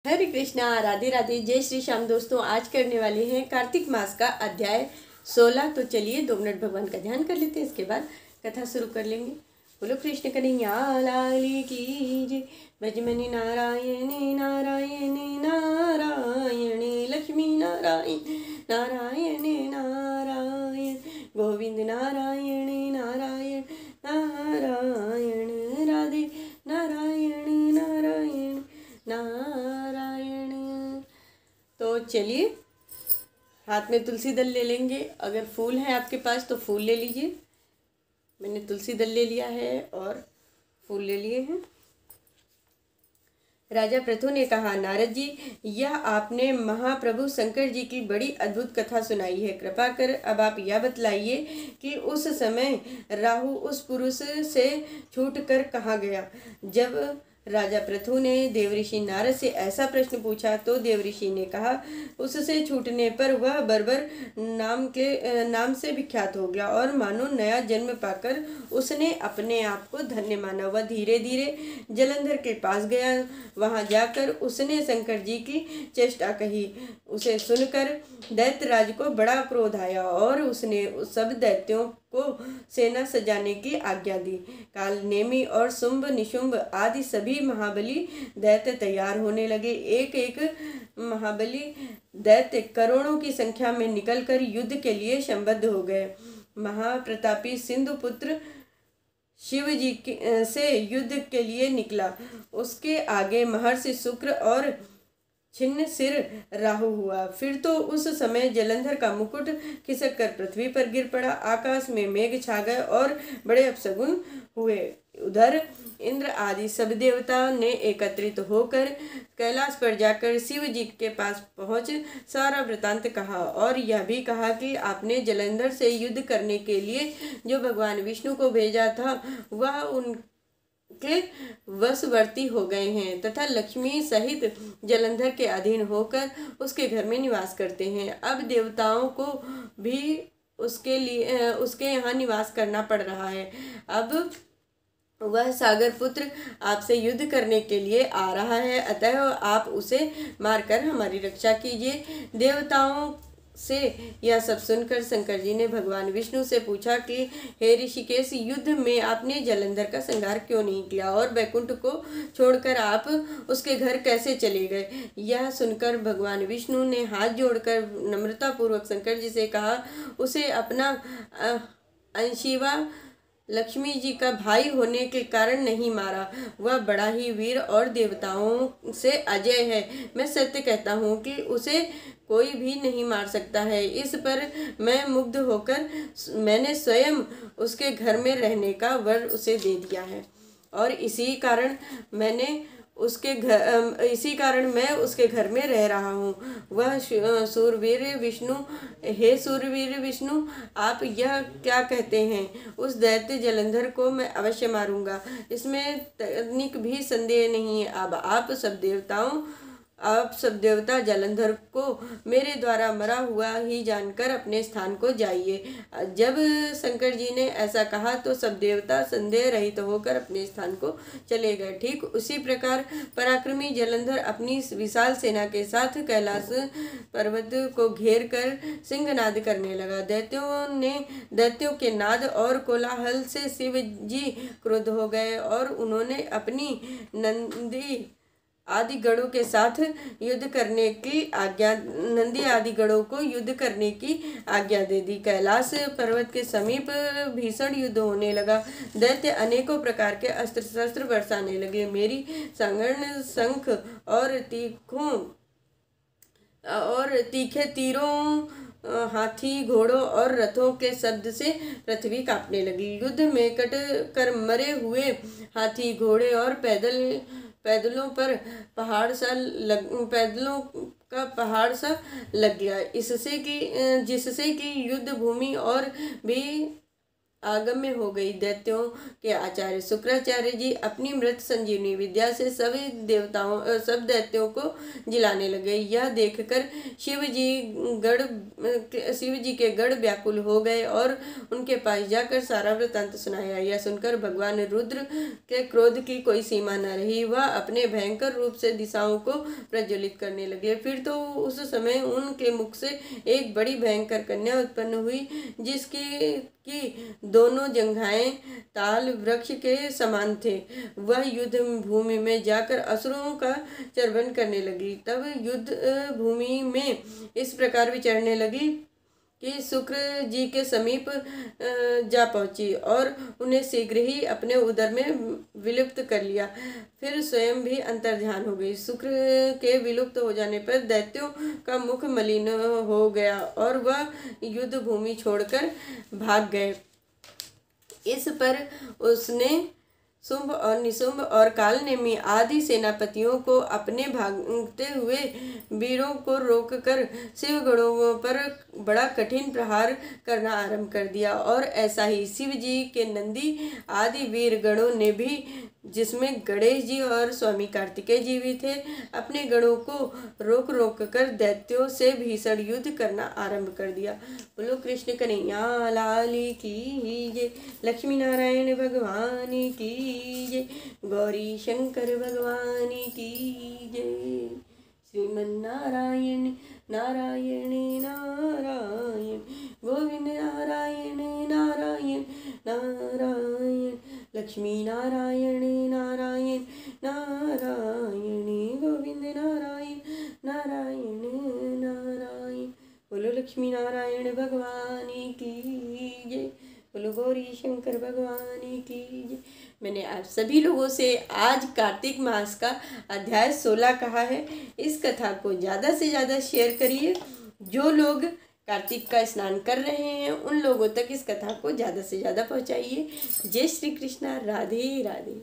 हरे कृष्णा, राधे राधे, जय श्री श्याम। दोस्तों, आज करने वाले हैं कार्तिक मास का अध्याय 16। तो चलिए 2 मिनट भगवान का ध्यान कर लेते हैं, इसके बाद कथा शुरू कर लेंगे। बोलो कृष्ण कन्हैया लाल की जय। भजमनि नारायण नारायण नारायण, लक्ष्मी नारायण नारायण नारायण, गोविंद नारायण नारायण नारायण, राधे नारायण नारायण नारायण। तो चलिए, हाथ में तुलसी दल ले लेंगे। अगर फूल है आपके पास तो फूल ले लीजिए। मैंने तुलसी दल ले लिया है और फूल ले लिए हैं। राजा पृथु ने कहा, नारद जी, यह आपने महाप्रभु शंकर जी की बड़ी अद्भुत कथा सुनाई है। कृपा कर अब आप यह बतलाइए कि उस समय राहु उस पुरुष से छूटकर कहाँ गया। जब राजा पृथु ने देवऋषि नारद से ऐसा प्रश्न पूछा तो देवऋषि ने कहा, उससे छूटने पर वह बर्बर नाम से विख्यात हो गया और मानो नया जन्म पाकर उसने अपने आप को धन्य माना। वह धीरे धीरे जलंधर के पास गया। वहां जाकर उसने शंकर जी की चेष्टा कही। उसे सुनकर दैत्यराज को बड़ा क्रोध आया और उसने उस सब दैत्यों को सेना सजाने की आज्ञा दी। काल नेमी और शुंभ निशुंभ आदि सभी महाबली दैत्य तैयार होने लगे। एक एक महाबली दैत्य करोड़ों की संख्या में निकलकर युद्ध के लिए संबद्ध हो गए। महाप्रतापी सिंधु पुत्र शिव जी से युद्ध के लिए निकला। उसके आगे महर्षि शुक्र और छिन्न सिर राहु हुआ। फिर तो उस समय जलंधर का मुकुट खिसक कर पृथ्वी पर गिर पड़ा। आकाश में मेघ छा गए और बड़े अपशगुन हुए। उधर इंद्र आदि सब देवता ने एकत्रित होकर कैलाश पर जाकर शिव जी के पास पहुंच सारा वृतांत कहा और यह भी कहा कि आपने जलंधर से युद्ध करने के लिए जो भगवान विष्णु को भेजा था वह उनके वशवर्ती हो गए हैं तथा लक्ष्मी सहित जलंधर के अधीन होकर उसके घर में निवास करते हैं। अब देवताओं को भी उसके यहाँ निवास करना पड़ रहा है। अब वह सागर पुत्र आपसे युद्ध करने के लिए आ रहा है, अतः आप उसे मारकर हमारी रक्षा कीजिए। देवताओं से यह सब सुनकर शंकर जी ने भगवान विष्णु से पूछा कि हे ऋषिकेश, युद्ध में आपने जलंधर का संहार क्यों नहीं किया और वैकुंठ को छोड़कर आप उसके घर कैसे चले गए। यह सुनकर भगवान विष्णु ने हाथ जोड़कर नम्रता पूर्वक शंकर जी से कहा, उसे अपना अंशिवा लक्ष्मी जी का भाई होने के कारण नहीं मारा। वह बड़ा ही वीर और देवताओं से अजय है। मैं सत्य कहता हूँ कि उसे कोई भी नहीं मार सकता है। इस पर मैं मुग्ध होकर मैंने स्वयं उसके घर में रहने का वर उसे दे दिया है और इसी कारण मैं उसके घर में रह रहा हूँ। वह सूरवीर विष्णु, हे सूरवीर विष्णु, आप यह क्या कहते हैं। उस दैत्य जलंधर को मैं अवश्य मारूंगा, इसमें तनिक भी संदेह नहीं है। अब आप सब देवता जलंधर को मेरे द्वारा मरा हुआ ही जानकर अपने स्थान को जाइए। जब शंकर जी ने ऐसा कहा तो सब देवता संदेह रहित होकर अपने स्थान को चले गए। ठीक उसी प्रकार पराक्रमी जलंधर अपनी विशाल सेना के साथ कैलाश पर्वत को घेर कर सिंहनाद करने लगा। दैत्यों के नाद और कोलाहल से शिव जी क्रुद्ध हो गए और उन्होंने अपनी नंदी आदि गणों के साथ युद्ध करने की आज्ञा दे दी। कैलाश पर्वत के समीप भीषण युद्ध होने लगा। दैत्य अनेकों प्रकार के अस्त्र शस्त्र बरसाने लगे। मेरी संगण, शंख और तीखे तीरों, हाथी, घोड़ों और रथों के शब्द से पृथ्वी कांपने लगी। युद्ध में कट कर मरे हुए हाथी, घोड़े और पैदलों का पहाड़ सा लग गया, जिससे कि युद्ध भूमि और भी आगम्य हो गई। दैत्यों के आचार्य शुक्राचार्य जी अपनी मृत संजीवनी विद्या से सभी सब दैत्यों को जिलाने लगे। यह देखकर शिव जी के गढ़ व्याकुल हो गए और उनके पास जाकर सारा वृतांत सुनाया। यह सुनकर भगवान रुद्र के क्रोध की कोई सीमा न रही। वह अपने भयंकर रूप से दिशाओं को प्रज्वलित करने लगे। फिर तो उस समय उनके मुख से एक बड़ी भयंकर कन्या उत्पन्न हुई, जिसकी दोनों जंघाएं ताल वृक्ष के समान थे। वह युद्ध भूमि में जाकर असुरों का चर्वण करने लगी। तब युद्ध भूमि में इस प्रकार विचरने लगी कि शुक्र जी के समीप जा पहुंची और उन्हें शीघ्र ही अपने उदर में विलुप्त कर लिया। फिर स्वयं भी अंतर्ध्यान हो गई। शुक्र के विलुप्त हो जाने पर दैत्यों का मुख मलिन हो गया और वह युद्ध भूमि छोड़कर भाग गए। इस पर उसने शुंभ और निशुंभ और कालनेमी आदि सेनापतियों को अपने भागते हुए वीरों को रोककर शिवगणों पर बड़ा कठिन प्रहार करना आरंभ कर दिया। और ऐसा ही शिव जी के नंदी आदि वीर गणों ने भी, जिसमें गणेश जी और स्वामी कार्तिकेय जी भी थे, अपने गणों को रोक रोक कर दैत्यों से भीषण युद्ध करना आरंभ कर दिया। बोलो कृष्ण कन्हैया लाल की जय, लक्ष्मी नारायण भगवान की जय, गौरी शंकर भगवान की जय। श्रीमन्नारायण नारायण नारायण, गोविंद नारायण नारायण नारायण, लक्ष्मी नारायण नारायण नारायण, गोविंद नारायण नारायण नारायण। बोलो लक्ष्मी नारायण भगवान की जय, बोलो गौरी शंकर भगवान की जय। मैंने आप सभी लोगों से आज कार्तिक मास का अध्याय 16 कहा है। इस कथा को ज़्यादा से ज़्यादा शेयर करिए। जो लोग कार्तिक का स्नान कर रहे हैं उन लोगों तक इस कथा को ज़्यादा से ज़्यादा पहुँचाइए। जय श्री कृष्णा, राधे राधे।